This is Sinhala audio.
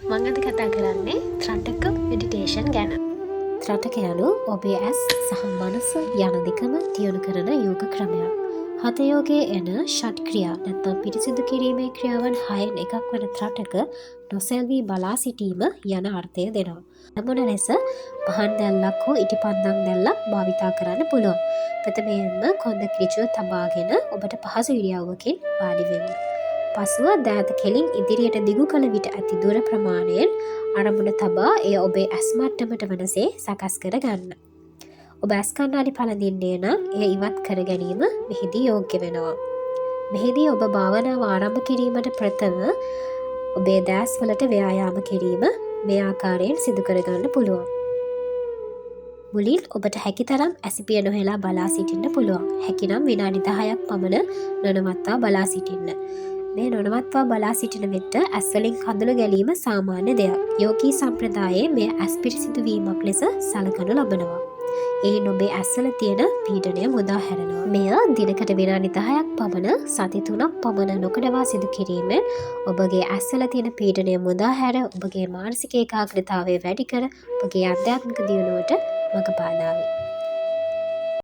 මං අද කතා කරන්නේ ත්‍රටක මෙඩිටේෂන් ගැන. ත්‍රටක යනු ඔබේ ඇස් සහ මනස යන දෙකම තියුණු කරන යෝග ක්‍රමයක්. හතයෝගේ එන ෂට් ක්‍රියා නැත්නම් පිරිසිදු කිරීමේ ක්‍රියාවන් 6න් එකක් වන ත්‍රටක නොසෙල්වී බලා සිටීම යන අර්ථය දෙනවා. නමුන ලෙස පහන් දැල්ලක් හෝ ඉටිපන්දම් දැල්ලක් භාවිතා කරන්න පුළුවන්. ප්‍රථමයෙන්ම කොන්ද ඍජුව තබාගෙන ඔබට පහසු ඉරියව්වකින් වාඩි වෙන්න. පසුව දෑත කෙලින් ඉදිරියට දිගු කළ විට ඇති දුර ප්‍රමාණයෙන් අරමුණ තබා එය ඔබේ ඇස් මට්ටමට වනසේ සකස් කර ගන්න. ඔබ ඇස් කණ්ණාඩි පළඳින්නේ නම් එය ඉවත් කර ගැනීම මෙහිදී යෝග්‍ය වෙනවා. මෙහිදී ඔබ භාවනාව ආරම්භ කිරීමට ප්‍රථම ඔබේ දෑස් වලට ව්‍යායාම කිරීම මේ ආකාරයෙන් සිදු කරගන්න පුළුවන්. මුලින් ඔබට හැකි තරම් ඇසිපිය නොහෙලා බලා සිටින්න පුළුවන්. හැකිනම් විනාඩි 10ක් පමණ නොනවත්වා බලා සිටින්න. මේ නොනවත්වා බලා සිටින විට ඇස්වලින් කඳුළු ගැලීම සාමාන්‍ය දෙයක්. යෝගී සම්ප්‍රදායේ මේ ඇස් පිරිසිදු වීමක් ලෙස සලකනු ලබනවා. එයින් ඔබේ ඇස්වල තියෙන පීඩනය මුදා හැරෙනවා. මෙය දිනකට විනාඩි 10ක් පමණ සති 3ක් පමණ නොකඩවා සිදු කිරීමෙන් ඔබගේ ඇස්වල තියෙන පීඩනය මුදා හැර ඔබගේ මානසික ඒකාග්‍රතාවය වැඩි කර ඔබගේ ආධ්‍යාත්මික දියුණුවට මඟ පාදා වේ.